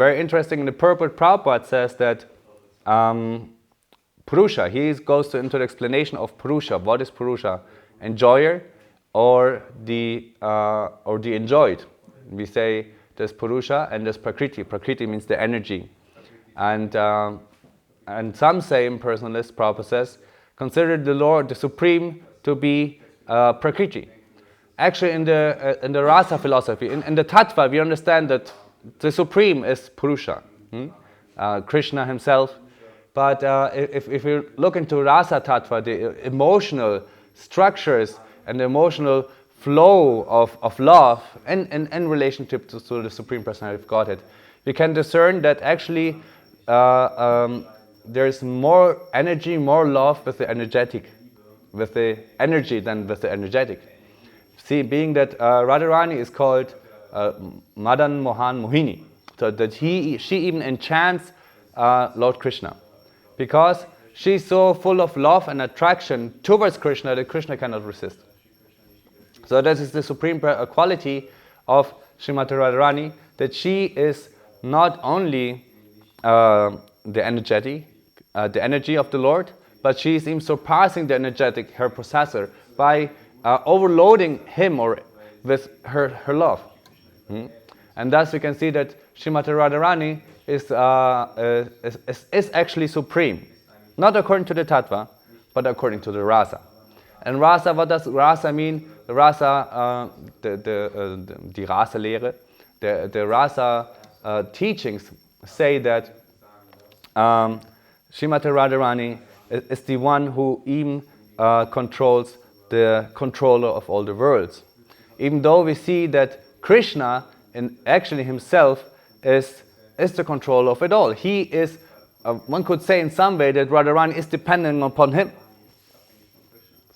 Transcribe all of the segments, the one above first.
Very interesting, in the purport, Prabhupada says that Purusha, he goes into the explanation of Purusha. What is Purusha? Enjoyer or the enjoyed. We say there's Purusha and there's Prakriti. Prakriti means the energy. And some say, in personalist, Prabhupada says, consider the Lord, the Supreme, to be Prakriti. Actually, in the Rasa philosophy, in the Tattva, we understand that the Supreme is Purusha, Krishna himself. But if you look into Rasa Tattva, the emotional structures and the emotional flow of love in relationship to the Supreme Personality of Godhead, we can discern that actually there is more energy, more love with the energetic, with the energy than with the energetic. See, being that Radharani is called Madan Mohan Mohini, so that she even enchants Lord Krishna, because she's so full of love and attraction towards Krishna that Krishna cannot resist. So that is the supreme quality of Srimati Radharani, that she is not only the energy of the Lord, but she is even surpassing the energetic, her possessor, by overloading him with her love. And thus we can see that Srimati Radharani is actually supreme, not according to the Tattva, but according to the Rasa. And Rasa, what does Rasa mean? The Rasa, the Rasa-Lehre, the Rasa teachings say that Srimati Radharani is the one who even controls the controller of all the worlds. Even though we see that Krishna, actually himself, is the controller of it all. He is, one could say in some way that Radharani is dependent upon him.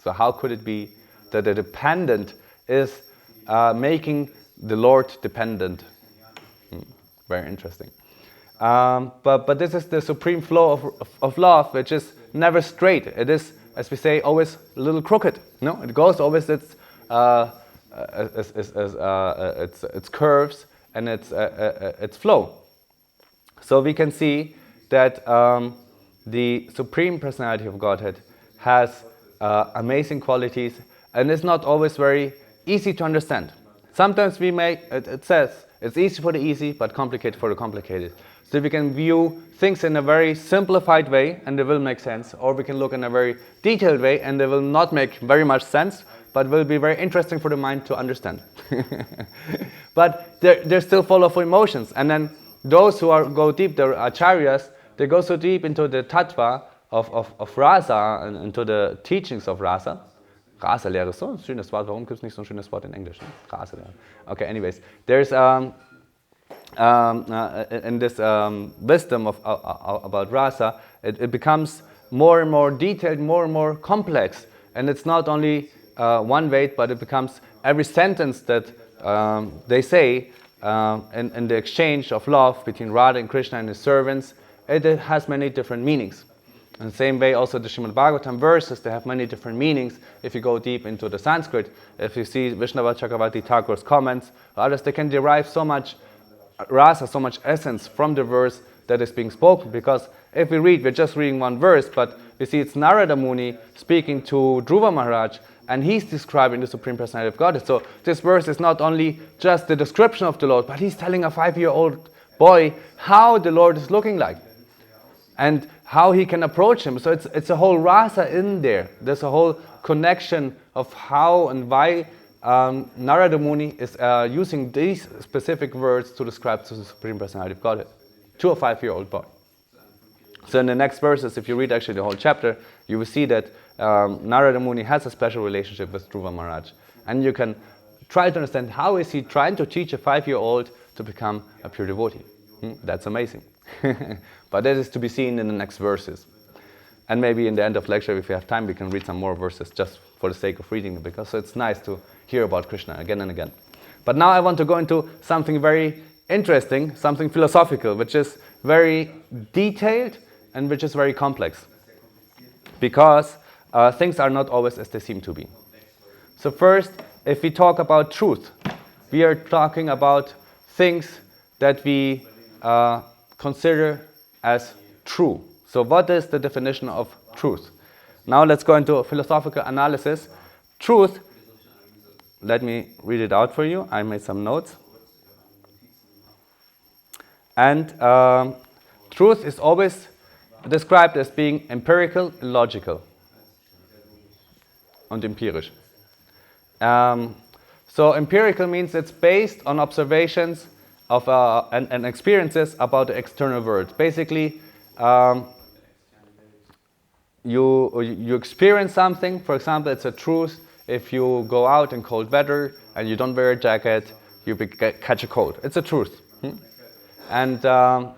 So how could it be that the dependent is making the Lord dependent? Very interesting. But this is the supreme flow of love, which is never straight. It is, as we say, always a little crooked. No, it goes always its curves and its flow. So we can see that the Supreme Personality of Godhead has amazing qualities, and it's not always very easy to understand. Sometimes it says it's easy for the easy, but complicated for the complicated. So we can view things in a very simplified way, and they will make sense, or we can look in a very detailed way, and they will not make very much sense, but will be very interesting for the mind to understand. But they're still full of emotions. And then those who go deep, the acharyas, they go so deep into the tattva of Rasa and into the teachings of Rasa. Rasa-Lehre ist so ein schönes Wort. Warum gibt es nicht so ein schönes Wort in Englisch? Rasa-Lehre. Okay, anyways. There's in this wisdom about Rasa, it becomes more and more detailed, more and more complex. And it's not only one way, but it becomes every sentence that they say in the exchange of love between Radha and Krishna and his servants, it has many different meanings. In the same way, also the Srimad Bhagavatam verses, they have many different meanings. If you go deep into the Sanskrit, if you see Vishnava Chakravarti Thakur's comments, others, they can derive so much rasa, so much essence from the verse that is being spoken. Because if we read, we're just reading one verse, but we see it's Narada Muni speaking to Dhruva Maharaj, and he's describing the Supreme Personality of Godhead. So this verse is not only just the description of the Lord, but he's telling a 5-year-old boy how the Lord is looking like and how he can approach him. So it's a whole rasa in there. There's a whole connection of how and why Narada Muni is using these specific words to describe the Supreme Personality of Godhead to a 5-year-old boy. So in the next verses, if you read actually the whole chapter, you will see that Narada Muni has a special relationship with Dhruva Maharaj. And you can try to understand how is he trying to teach a 5-year-old to become a pure devotee. That's amazing. But that is to be seen in the next verses. And maybe in the end of lecture, if we have time, we can read some more verses just for the sake of reading it, because it's nice to hear about Krishna again and again. But now I want to go into something very interesting, something philosophical, which is very detailed and which is very complex. Because things are not always as they seem to be. So first, if we talk about truth, we are talking about things that we consider as true. So what is the definition of truth? Now let's go into a philosophical analysis. Truth, let me read it out for you. I made some notes. And truth is always described as being empirical and logical. Und empirisch. So empirical means it's based on observations of and experiences about the external world. Basically, you experience something. For example, it's a truth. If you go out in cold weather and you don't wear a jacket, you catch a cold. It's a truth. And so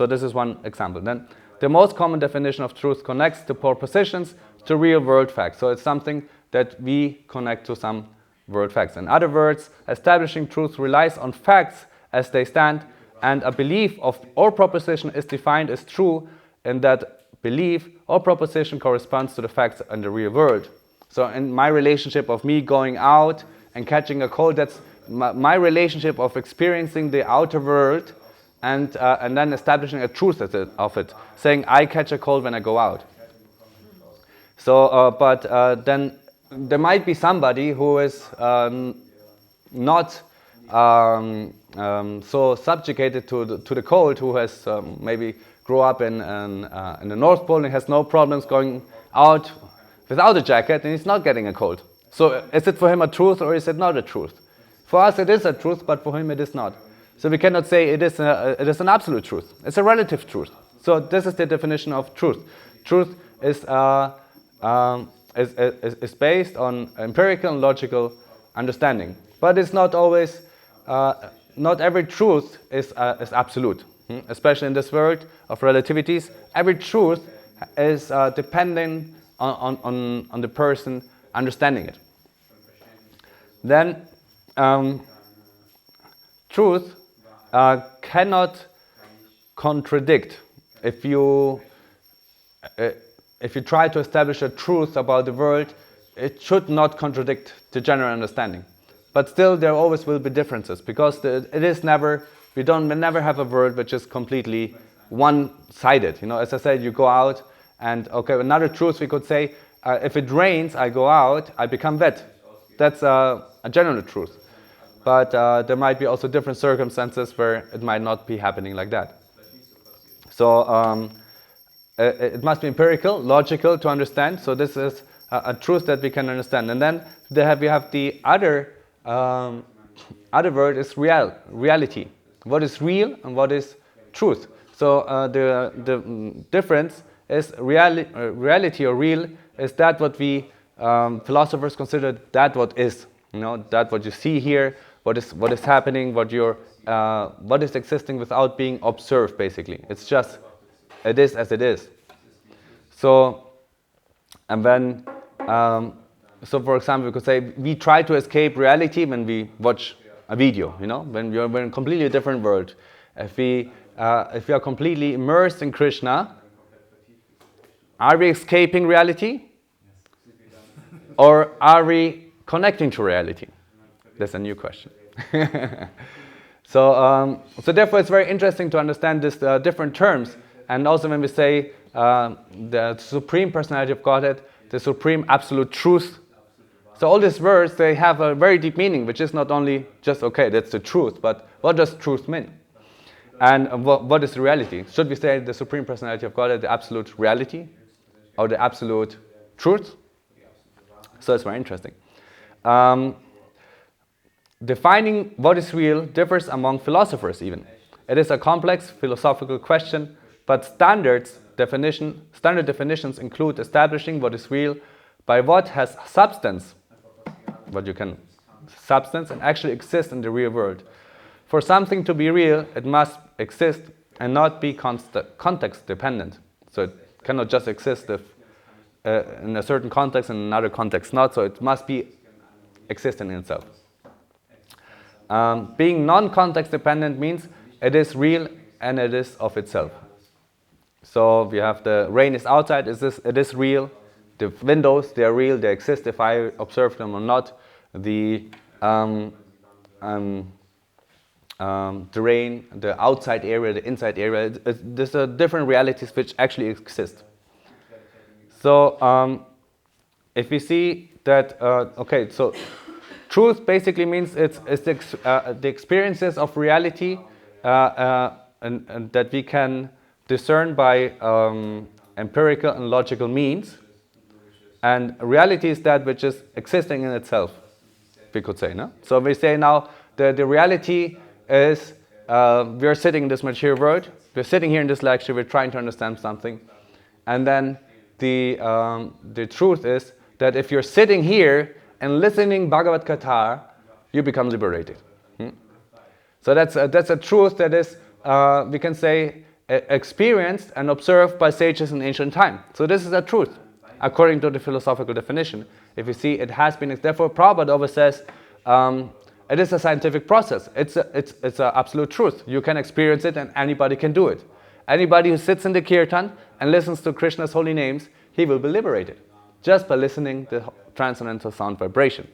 this is one example. Then the most common definition of truth connects the propositions to real world facts. So it's something that we connect to some world facts. In other words, establishing truth relies on facts as they stand, and a belief of or proposition is defined as true in that belief or proposition corresponds to the facts in the real world. So in my relationship of me going out and catching a cold, that's my relationship of experiencing the outer world and then establishing a truth of it, saying I catch a cold when I go out. So, then there might be somebody who is not so subjugated to the cold, who has maybe grew up in the North Pole and has no problems going out without a jacket, and he's not getting a cold. So is it for him a truth or is it not a truth? For us it is a truth, but for him it is not. So we cannot say it is an absolute truth. It's a relative truth. So this is the definition of truth. Truth is based on empirical and logical understanding. But it's not always, not every truth is absolute. Especially in this world of relativities, every truth is dependent on the person understanding it. Then truth cannot contradict. If you try to establish a truth about the world, it should not contradict the general understanding. But still, there always will be differences, because it is never, we never have a world which is completely one-sided. You know, as I said, you go out, and okay, another truth we could say, if it rains, I go out, I become wet. That's a general truth. But there might be also different circumstances where it might not be happening like that. So it must be empirical, logical to understand. So this is a truth that we can understand. And then we have the other word is reality. What is real and what is truth? So the difference is reality or real is that what we philosophers consider that what is. You know, that what you see here, what is happening, what is existing without being observed. Basically, it's just it is as it is. So, and then, so for example, we could say we try to escape reality when we watch a video. You know, when we're in a completely different world. If we are completely immersed in Krishna, are we escaping reality, or are we connecting to reality? That's a new question. So therefore it's very interesting to understand these different terms. And also when we say the Supreme Personality of Godhead, the Supreme Absolute Truth. So all these words, they have a very deep meaning, which is not only just, okay, that's the truth, but what does truth mean? And what is the reality? Should we say the Supreme Personality of Godhead, the Absolute Reality, or the Absolute Truth? So it's very interesting. Defining what is real differs among philosophers even. It is a complex philosophical question, but standard definitions include establishing what is real by what has substance, substance and actually exist in the real world. For something to be real, it must exist and not be context dependent. So it cannot just exist if in a certain context and another context not, so it must be existent in itself. Being non-context dependent means it is real and it is of itself. So we have the rain is outside, it is real. The windows, they are real, they exist if I observe them or not. The terrain, the outside area, the inside area. There's different realities which actually exist. So if we see that, okay, so truth basically means it's the experiences of reality and that we can discern by empirical and logical means. And reality is that which is existing in itself, we could say. No? So we say now the reality is we are sitting in this material world, we're sitting here in this lecture, we're trying to understand something. And then the truth is that if you're sitting here and listening Bhagavad Gita, you become liberated. So that's a truth that is, we can say, experienced and observed by sages in ancient time. So this is a truth, according to the philosophical definition. If you see, it has been, therefore Prabhupada always says, it is a scientific process. It's an absolute truth. You can experience it and anybody can do it. Anybody who sits in the kirtan and listens to Krishna's holy names, he will be liberated, just by listening to the transcendental sound vibration.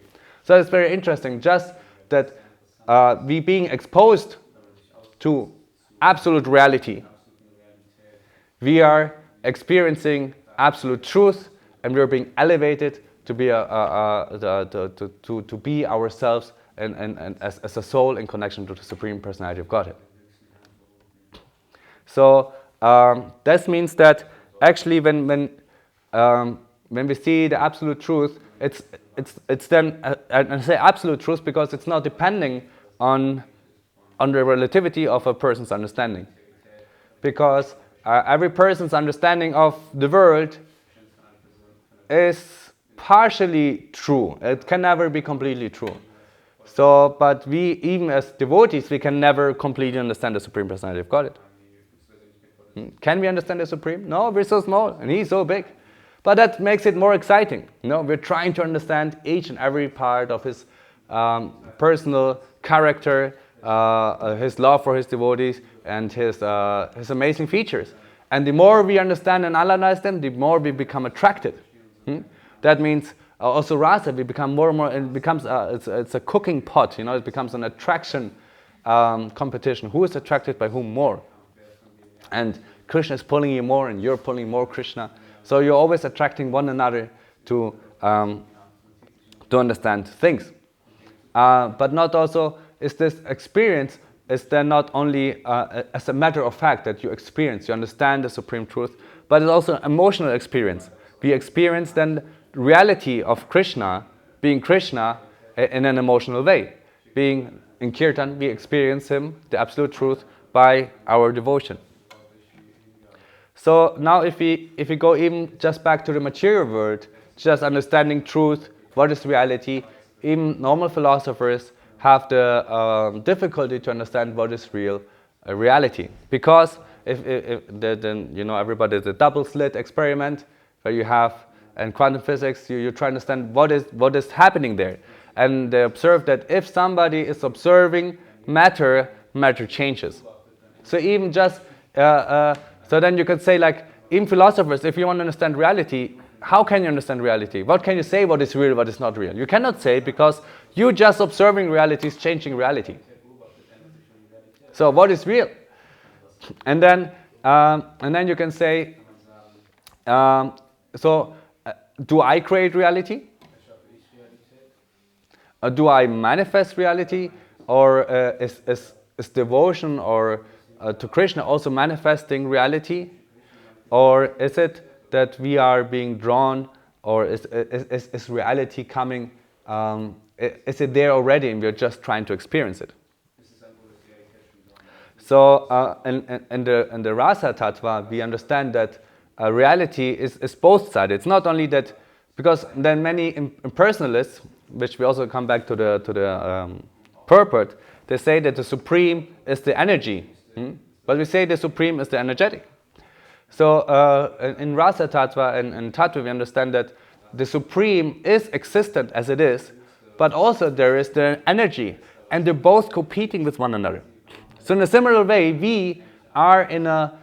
So it's very interesting, just that we being exposed to absolute reality, we are experiencing absolute truth, and we are being elevated to be to be ourselves and as a soul in connection to the Supreme Personality of Godhead. So this means that actually when we see the absolute truth, it's then and I say absolute truth because it's not depending on the relativity of a person's understanding, because every person's understanding of the world is partially true. It can never be completely true. So, but we, even as devotees, we can never completely understand the Supreme Personality of Godhead. Can we understand the Supreme? No, we're so small and He's so big. But that makes it more exciting. We're trying to understand each and every part of His personal character, His love for His devotees, and His amazing features. And the more we understand and analyze them, the more we become attracted. That means also rasa, we become more and more, it becomes it's a cooking pot, it becomes an attraction competition. Who is attracted by whom more? And Krishna is pulling you more and you're pulling more Krishna. So you're always attracting one another to understand things. But not also is this experience, is then not only as a matter of fact that you experience, you understand the Supreme Truth, but it's also an emotional experience. We experience then reality of Krishna, being Krishna in an emotional way. Being in Kirtan, we experience Him, the Absolute Truth, by our devotion. So now if we go even just back to the material world, just understanding truth, what is reality, even normal philosophers have the difficulty to understand what is real reality. Because if everybody, the double slit experiment where you have, in quantum physics, you try to understand what is happening there. And they observe that if somebody is observing matter changes. So even just, so then you could say, like, in philosophers, if you want to understand reality, how can you understand reality? What can you say what is real, what is not real? You cannot say, because you just observing reality is changing reality. So what is real? And then you can say, do I create reality? Do I manifest reality? Or is devotion or to Krishna also manifesting reality? Or is it that we are being drawn, or is reality coming, is it there already and we're just trying to experience it? So in the Rasa Tattva, we understand that reality is both-sided. It's not only that, because then many impersonalists, which we also come back to the purport, they say that the Supreme is the energy, but we say the Supreme is the energetic. So in Rasa Tattva and Tattva, we understand that the Supreme is existent as it is, but also there is the energy, and they're both competing with one another. So in a similar way, we are in a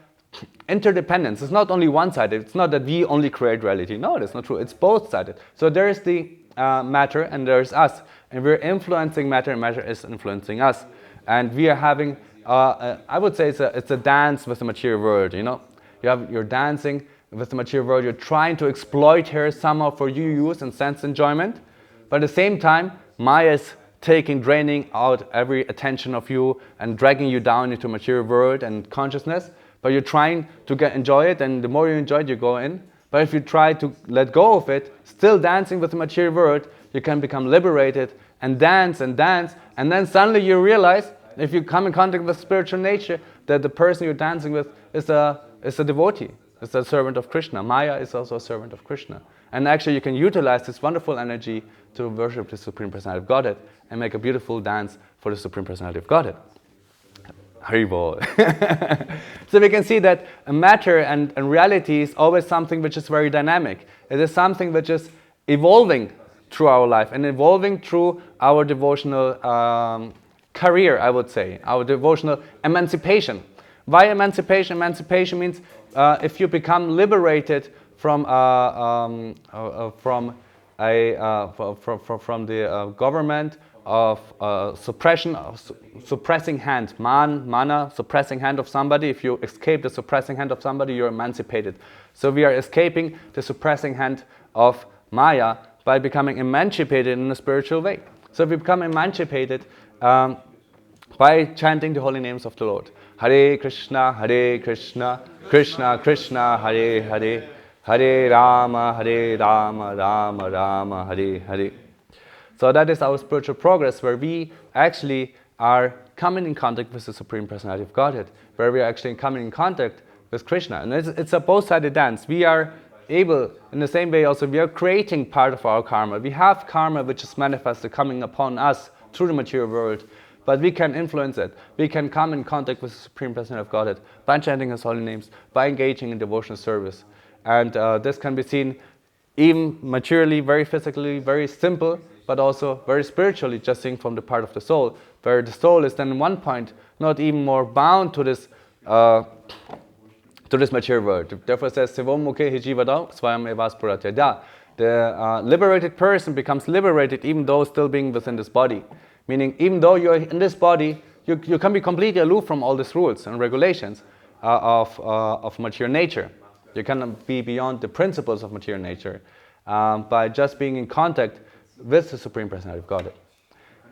interdependence. It's not only one-sided. It's not that we only create reality. No, that's not true. It's both-sided. So there is the matter and there is us. And we're influencing matter and matter is influencing us. and we are having, I would say it's a dance with the material world, you know. You're dancing with the material world, you're trying to exploit her somehow for your use and sense enjoyment, but at the same time, Maya is draining out every attention of you and dragging you down into material world and consciousness, but you're trying to enjoy it, and the more you enjoy it, you go in. But if you try to let go of it, still dancing with the material world, you can become liberated and dance, and then suddenly you realize, if you come in contact with spiritual nature, that the person you're dancing with is a devotee, is a servant of Krishna. Maya is also a servant of Krishna. And actually you can utilize this wonderful energy to worship the Supreme Personality of Godhead and make a beautiful dance for the Supreme Personality of Godhead. Haribol. So we can see that matter and reality is always something which is very dynamic. It is something which is evolving through our life and evolving through our devotional career, I would say, our devotional emancipation. Why emancipation? Emancipation means if you become liberated from the government of suppression, suppressing hand, mana, suppressing hand of somebody. If you escape the suppressing hand of somebody, you're emancipated. So we are escaping the suppressing hand of Maya by becoming emancipated in a spiritual way. So we become emancipated by chanting the holy names of the Lord. Hare Krishna, Krishna Krishna, Hare Hare, Hare Rama, Rama Rama, Hare Hare. So that is our spiritual progress, where we actually are coming in contact with the Supreme Personality of Godhead, where we are actually coming in contact with Krishna. And it's a both-sided dance. We are able, in the same way also, we are creating part of our karma. We have karma which is manifested coming upon us through the material world, but we can influence it. We can come in contact with the Supreme Personality of Godhead by chanting His holy names, by engaging in devotional service. And this can be seen even materially, very physically, very simple, but also very spiritually, just seeing from the part of the soul, where the soul is then at one point not even more bound to this material world. Therefore it says, Sevom mukhe hijivadam swayam evaspuratya. The liberated person becomes liberated even though still being within this body. Meaning, even though you're in this body, you can be completely aloof from all these rules and regulations of material nature. You cannot be beyond the principles of material nature by just being in contact with the Supreme Personality of Godhead.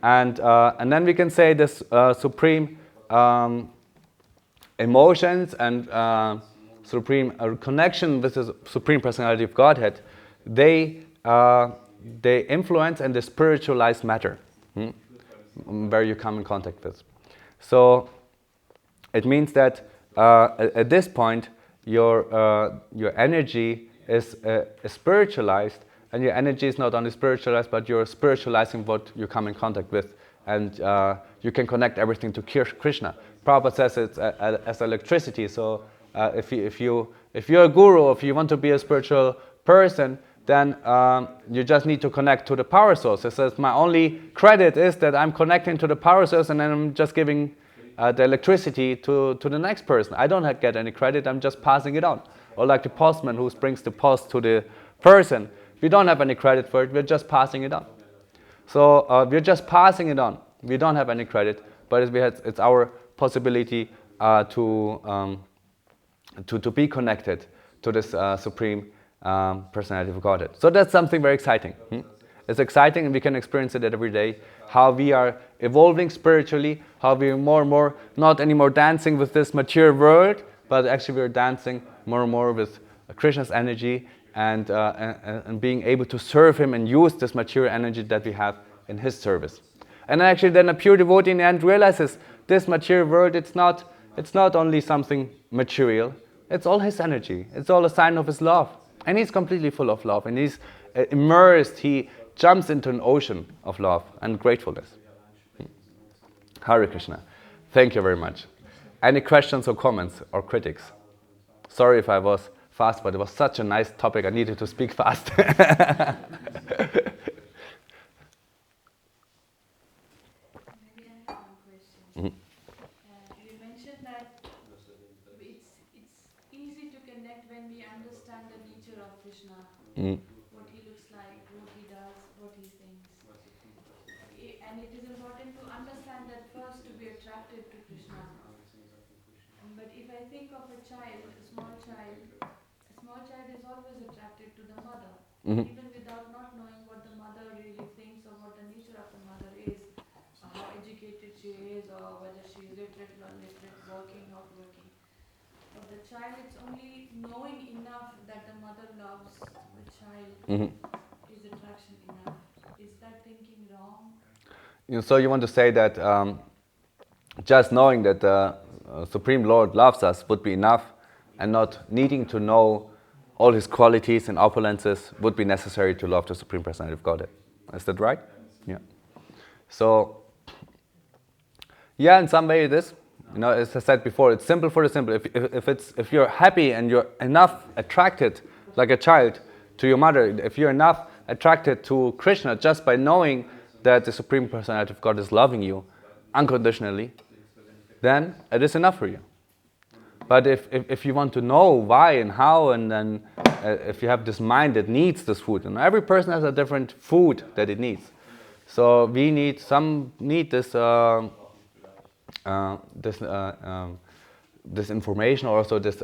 And then we can say this supreme emotions and supreme connection with the Supreme Personality of Godhead, they influence and they spiritualize matter, where you come in contact with. So it means that at this point your energy is spiritualized. And your energy is not only spiritualized, but you're spiritualizing what you come in contact with. And you can connect everything to Krishna. Prabhupada says it's as electricity. So if you're a guru, if you want to be a spiritual person, then you just need to connect to the power source. It says my only credit is that I'm connecting to the power source and then I'm just giving the electricity to the next person. I don't get any credit, I'm just passing it on. Or like the postman who brings the post to the person. We don't have any credit for it, we're just passing it on. So we're just passing it on. We don't have any credit, but it's our possibility to be connected to this Supreme Personality of Godhead. So that's something very exciting. It's exciting, and we can experience it every day, how we are evolving spiritually, how we are more and more not anymore dancing with this material world, but actually we're dancing more and more with Krishna's energy, and being able to serve Him and use this material energy that we have in His service. And actually then a pure devotee in the end realizes this material world, it's not only something material, it's all His energy, it's all a sign of His love. And He's completely full of love, and He's immersed, He jumps into an ocean of love and gratefulness. Hare Krishna. Thank you very much. Any questions or comments or critics? Sorry if I was fast, but it was such a nice topic, I needed to speak fast. Maybe I have one question. You mentioned that it's easy to connect when we understand the nature of Krishna, what he looks like, what he does, what he thinks. And it is important to understand that first to be attracted to Krishna. But if I think of a child, a small child is always attracted to the mother, Mhm. even without not knowing what the mother really thinks or what the nature of the mother is, how educated she is, or whether she is literate, non-literate, working, not working. For the child, it's only knowing enough that the mother loves the child Mhm. is attraction enough. Is that thinking wrong? So you want to say that just knowing that the Supreme Lord loves us would be enough, and not needing to know all his qualities and opulences would be necessary to love the Supreme Personality of Godhead. Is that right? Yeah. So, yeah, in some way it is. As I said before, it's simple for the simple. If you're happy and you're enough attracted, like a child, to your mother, if you're enough attracted to Krishna just by knowing that the Supreme Personality of God is loving you unconditionally, then it is enough for you. But if you want to know why and how, and then if you have this mind that needs this food, and every person has a different food that it needs. So some need this this information, or also this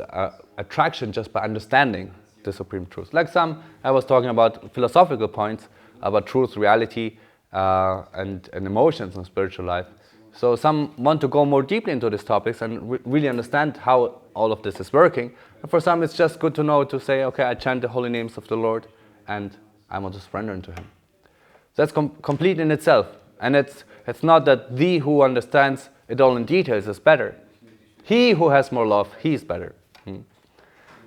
attraction just by understanding the supreme truth. Like I was talking about philosophical points about truth, reality, and emotions in spiritual life. So some want to go more deeply into these topics and really understand how all of this is working. And for some, it's just good to know to say, okay, I chant the holy names of the Lord, and I want to surrender into Him. That's complete in itself. And it's not that the who understands it all in details is better. He who has more love, he is better.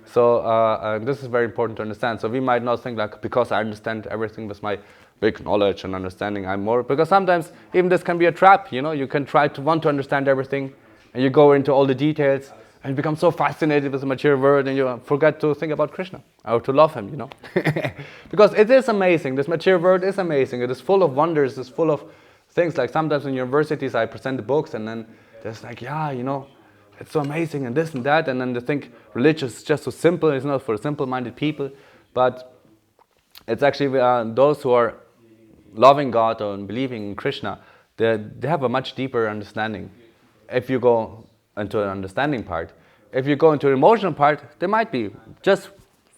So this is very important to understand. So we might not think like, because I understand everything with my big knowledge and understanding, I'm more, because sometimes even this can be a trap. You can try to want to understand everything, and you go into all the details, and you become so fascinated with the material world, and you forget to think about Krishna, or to love him, Because it is amazing, this material world is amazing, it is full of wonders, it's full of things. Like sometimes in universities I present the books, and then there's like, it's so amazing, and this and that, and then they think religion is just so simple, it's not for simple-minded people, but it's actually those who are loving God or believing in Krishna, they have a much deeper understanding. If you go into an understanding part, if you go into an emotional part, they might be just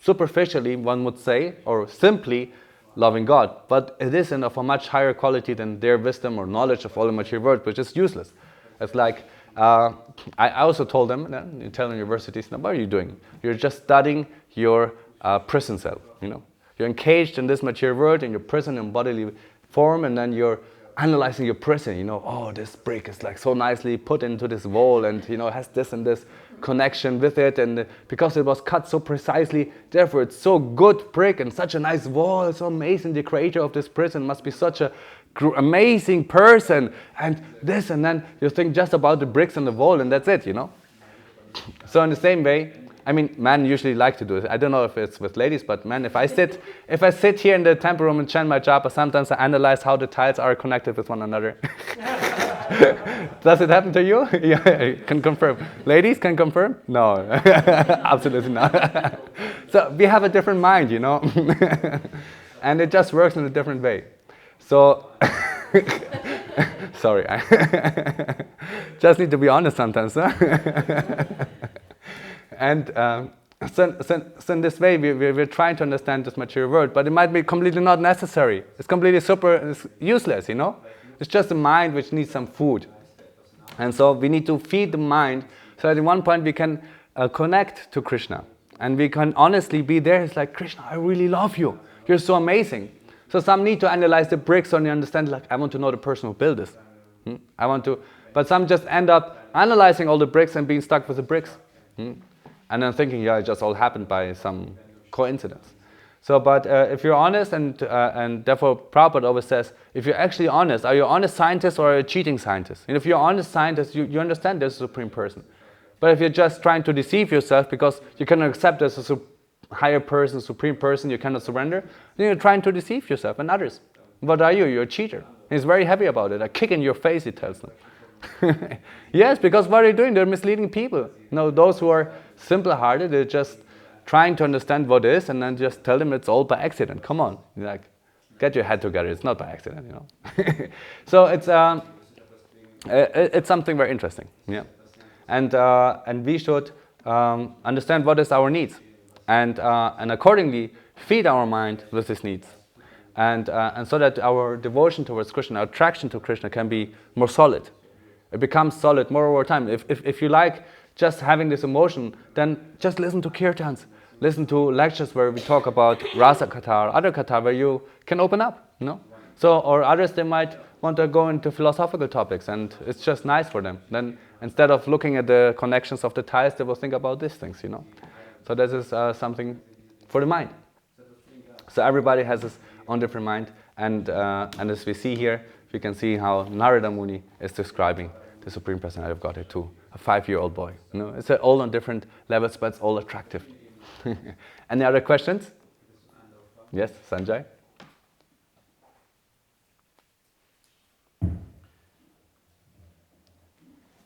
superficially, one would say, or simply loving God, but it is of a much higher quality than their wisdom or knowledge of all the material world, which is useless. It's like, I also told them, you tell universities, what are you doing? You're just studying your prison cell, You're encaged in this material world, in your prison in bodily form, and then you're analyzing your prison, oh, this brick is like so nicely put into this wall, and has this and this connection with it, and because it was cut so precisely, therefore it's so good brick and such a nice wall, it's so amazing, the creator of this prison must be such a amazing person, and this, and then you think just about the bricks on the wall, and that's it, So in the same way, men usually like to do it. I don't know if it's with ladies, but men, if I sit here in the temple room and chant my japa, sometimes I analyze how the tiles are connected with one another. Does it happen to you? Yeah, you can confirm. Ladies can confirm? No, absolutely not. So we have a different mind, and it just works in a different way. So, sorry, I just need to be honest sometimes, huh? And so in this way, we're trying to understand this material world, but it might be completely not necessary. It's completely it's useless, It's just a mind which needs some food. And so we need to feed the mind so that at one point we can connect to Krishna. And we can honestly be there. It's like, Krishna, I really love you. You're so amazing. So some need to analyze the bricks and understand, like, I want to know the person who built this. But some just end up analyzing all the bricks and being stuck with the bricks. And then thinking, it just all happened by some coincidence. So, but if you're honest, and therefore Prabhupada always says, if you're actually honest, are you an honest scientist or a cheating scientist? And if you're an honest scientist, you understand there's a supreme person. But if you're just trying to deceive yourself because you cannot accept there's a higher person, supreme person, you cannot surrender, then you're trying to deceive yourself and others. What are you? You're a cheater. He's very happy about it. A kick in your face, he tells them. Yes, because what are you doing? They're misleading people. Those who are simple-hearted, they're just trying to understand what is, and then just tell them it's all by accident. Come on. Get your head together. It's not by accident, you know. So it's something very interesting, yeah. And we should understand what is our needs, and accordingly feed our mind with these needs, and so that our devotion towards Krishna, our attraction to Krishna, can be more solid. It becomes solid more over time. If you like just having this emotion, then just listen to kirtans, listen to lectures where we talk about rasa katha or other katha where you can open up, you know. So, or others, they might want to go into philosophical topics, and it's just nice for them. Then instead of looking at the connections of the ties, they will think about these things, you know. So this is something for the mind. So everybody has his own different mind, and as we see here, we can see how Narada Muni is describing the Supreme Personality of Godhead to a 5-year-old boy. You know, it's all on different levels, but it's all attractive. Any other questions? Yes, Sanjay?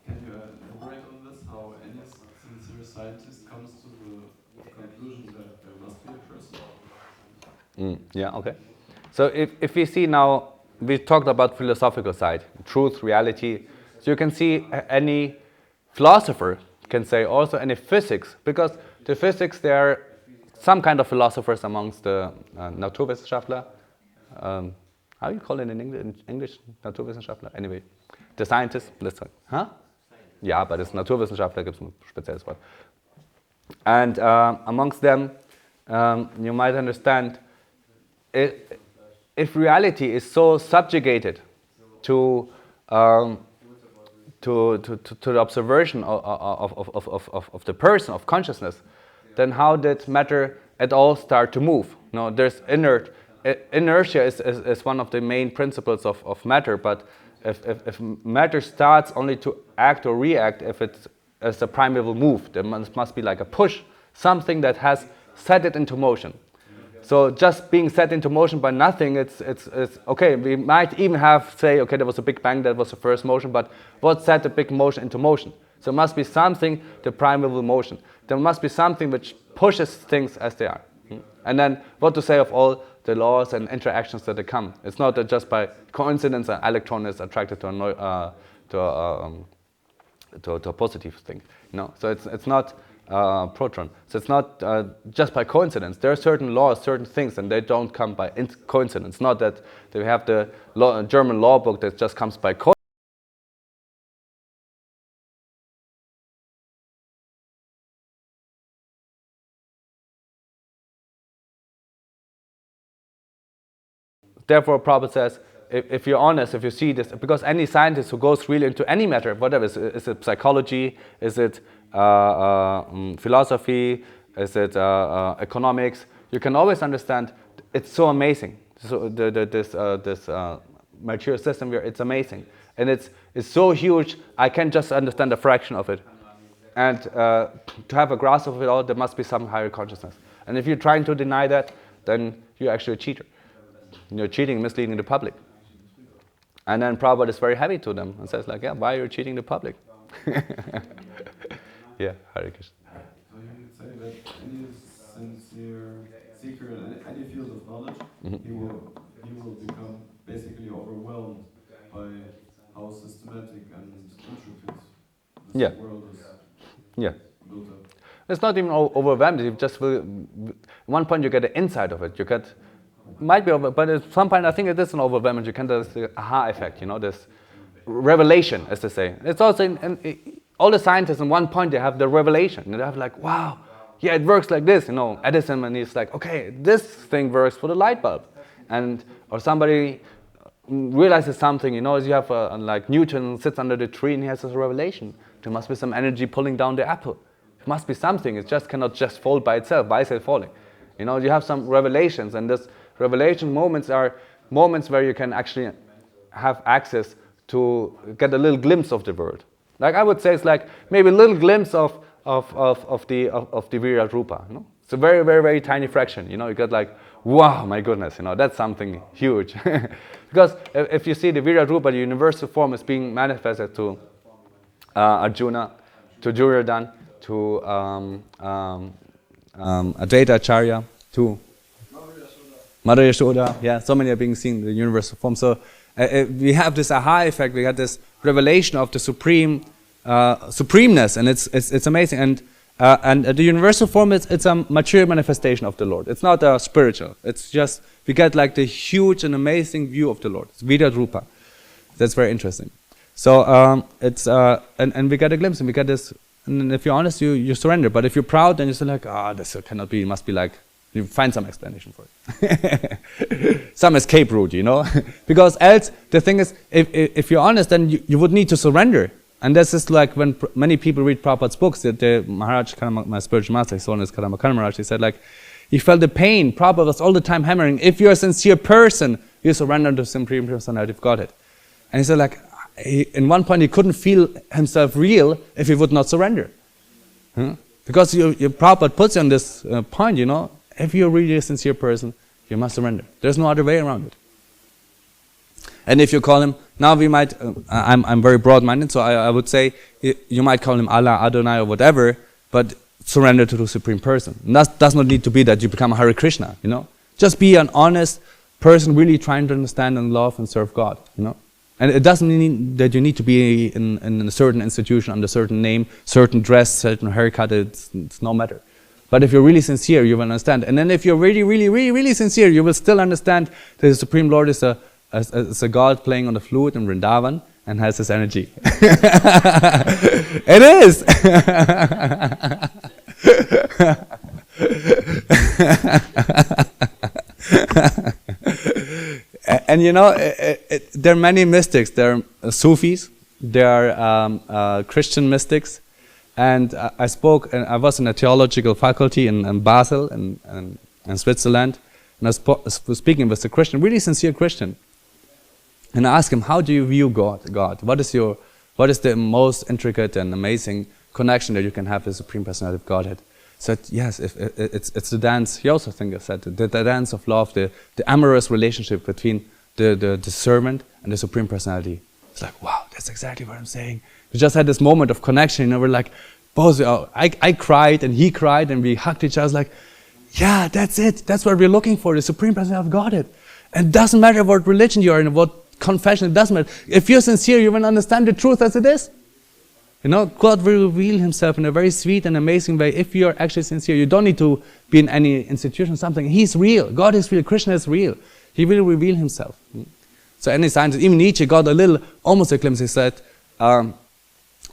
Can you elaborate on this? How any sincere scientist comes to the conclusion that there must be a person? Yeah, okay. So if we see now, we talked about philosophical side, truth, reality. So you can see any philosopher can say also any physics, because the physics, there are some kind of philosophers amongst the Naturwissenschaftler. How do you call it in English? Naturwissenschaftler? Anyway, the scientists, let's say. Huh? Ja, but it's Naturwissenschaftler, gibt es ein spezielles Wort. And amongst them, you might understand, if reality is so subjugated to the observation of the person, of consciousness, then how did matter at all start to move? No, there's inertia is one of the main principles of matter, but if matter starts only to act or react, if it's as a primeval move, there must be like a push, something that has set it into motion. So just being set into motion by nothing, it's okay. We might even have say, okay, there was a big bang, that was the first motion, but what set the big motion into motion? So it must be something, the primeval motion. There must be something which pushes things as they are. And then what to say of all the laws and interactions that they come? It's not that just by coincidence an electron is attracted to a positive thing. No, so it's not proton. So it's not just by coincidence. There are certain laws, certain things, and they don't come by coincidence. Not that they have the German law book that just comes by coincidence. Therefore, Prabhupada says, if you're honest, if you see this, because any scientist who goes really into any matter, whatever, is it psychology, is it philosophy, is it economics, you can always understand it's so amazing. So this mature system here, it's amazing. And it's so huge, I can just understand a fraction of it. And to have a grasp of it all, there must be some higher consciousness. And if you're trying to deny that, then you're actually a cheater. You're cheating, misleading the public. And then Prabhupada is very heavy to them and says like, yeah, why are you cheating the public? Yeah, Hare Krishna. So you would say that any sincere seeker in any field of knowledge, he will become basically overwhelmed by how systematic and intricate this world is built up. It's not even overwhelmed. You just will. At one point, you get the inside of it. You get. Might be over, but at some point I think it is an overwhelming. You can do this aha effect, you know, this revelation, as they say. It's also in all the scientists. at one point they have the revelation. They have like, wow, yeah, it works like this. You know, Edison, and he's like, okay, this thing works for the light bulb, and or somebody realizes something. You know, as you have like Newton sits under the tree and he has this revelation. There must be some energy pulling down the apple. It must be something. It just cannot just fall by itself. Why is it falling? You know, you have some revelations, and this revelation moments are moments where you can actually have access to get a little glimpse of the world. Like I would say, it's like maybe a little glimpse of the Virat Rupa. You know, it's a very, very, very tiny fraction. You know, you get like, wow, my goodness, you know, that's something huge. Because if you see the Virat Rupa, the universal form is being manifested to Arjuna, to Duryodhana, to Advaita Acharya, to Mother Yashoda, yeah, so many are being seen in the universal form. So we have this aha effect, we have this revelation of the supremeness, and it's amazing. And the universal form it's a material manifestation of the Lord. It's not spiritual. It's just we get like the huge and amazing view of the Lord. It's Virat Rupa. That's very interesting. So it's and we get a glimpse, and we get this. And if you're honest, you surrender. But if you're proud, then you're still like, this cannot be. It must be like. You find some explanation for it. Some escape route, because else the thing is, if you're honest, then you would need to surrender. And this is like when many people read Prabhupada's books, that the Maharaj, my spiritual master, his son is Kadamba Maharaj, he said like, he felt the pain. Prabhupada was all the time hammering, if you're a sincere person, you surrender to the Supreme Personality of Godhead. And he said like, in one point he couldn't feel himself real if he would not surrender. Because your Prabhupada puts you on this point, if you're really a sincere person, you must surrender. There's no other way around it. And if you call him, now we might, I'm very broad-minded, so I would say, you might call him Allah, Adonai, or whatever, but surrender to the Supreme Person. And that does not need to be that you become a Hare Krishna, Just be an honest person, really trying to understand and love and serve God, And it doesn't mean that you need to be in a certain institution, under a certain name, certain dress, certain haircut, it's no matter. But if you're really sincere, you will understand. And then if you're really, really, really, really sincere, you will still understand that the Supreme Lord is a God playing on the flute in Vrindavan and has this energy. It is! And there are many mystics. There are Sufis, there are Christian mystics. And I was in a theological faculty in Basel, in Switzerland, and I was speaking with a Christian, really sincere Christian. And I asked him, how do you view God? What is the most intricate and amazing connection that you can have with the Supreme Personality of Godhead? He said, yes, it's the dance, he also said, the dance of love, the amorous relationship between the servant and the Supreme Personality. It's like, wow, that's exactly what I'm saying. We just had this moment of connection, we're like, both, I cried and he cried and we hugged each other. I was like, yeah, that's it. That's what we're looking for, the Supreme Personality of Godhead. And it doesn't matter what religion you are in, what confession, it doesn't matter. If you're sincere, you will understand the truth as it is. God will reveal himself in a very sweet and amazing way if you're actually sincere. You don't need to be in any institution, something. He's real. God is real. Krishna is real. He will reveal himself. So any scientist, even Nietzsche got almost a glimpse. He said,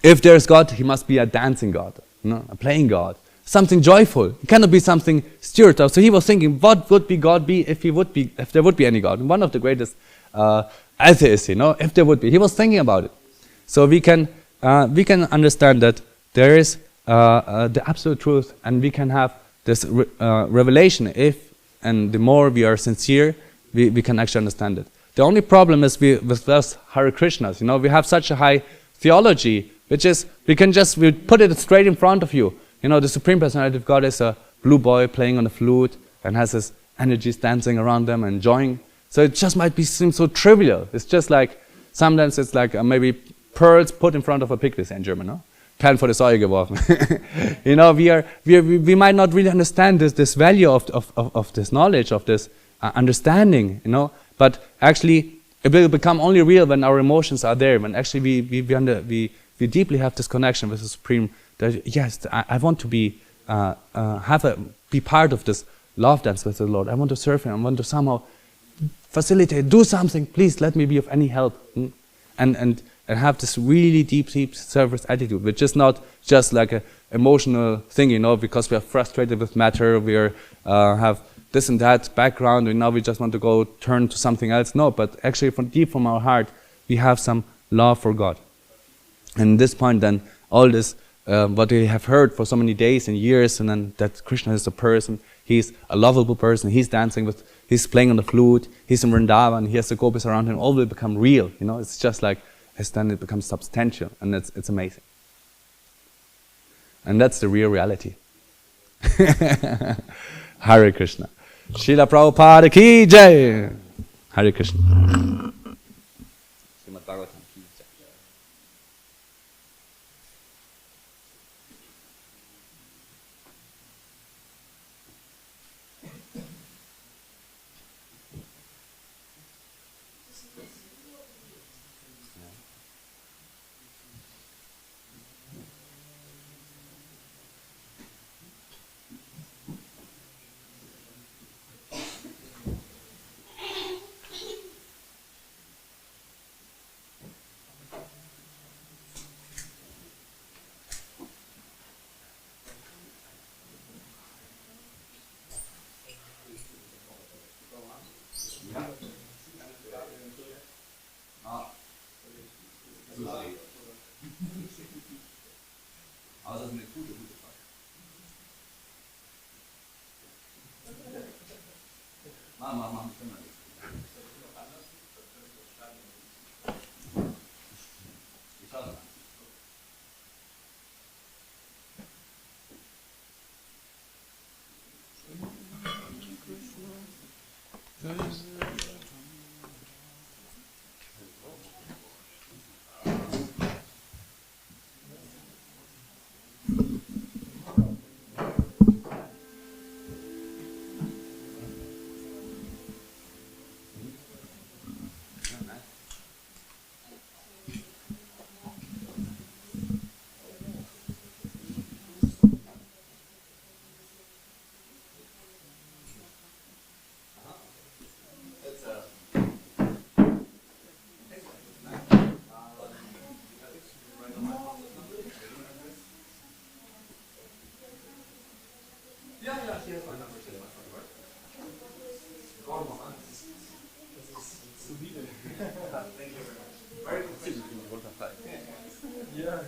if there's God, he must be a dancing God, a playing God, something joyful. It cannot be something stirred up. So he was thinking, what would God be if there would be any God? And one of the greatest atheists, if there would be. He was thinking about it. So we can understand that there is the absolute truth, and we can have this revelation and the more we are sincere, we can actually understand it. The only problem is with us Hare Krishnas, we have such a high theology, which is, we put it straight in front of you. The Supreme Personality of God is a blue boy playing on the flute and has his energies dancing around them and enjoying. So it just might seem so trivial. It's just like, sometimes it's like maybe pearls put in front of a pig, they say in German, no? Perlen vor die Säue geworfen. We might not really understand this value of this knowledge, of this understanding, but actually it will become only real when our emotions are there, when actually we deeply have this connection with the Supreme, that yes, I want to be part of this love dance with the Lord. I want to serve him. I want to somehow facilitate, do something, please let me be of any help. And have this really deep service attitude, which is not just like an emotional thing, because we are frustrated with matter, we have this and that background, and now we just want to go turn to something else. No, but actually from deep from our heart, we have some love for God. And at this point then, all this, what we have heard for so many days and years, and then that Krishna is a person, he's a lovable person, he's playing on the flute, he's in Vrindavan, he has the gopis around him, all will become real, it's just like, then it becomes substantial, and it's amazing. And that's the real reality. Hare Krishna. Srila Prabhupada ki jai. Hare Krishna. Srimad Bhagavatam ki jai. Ja,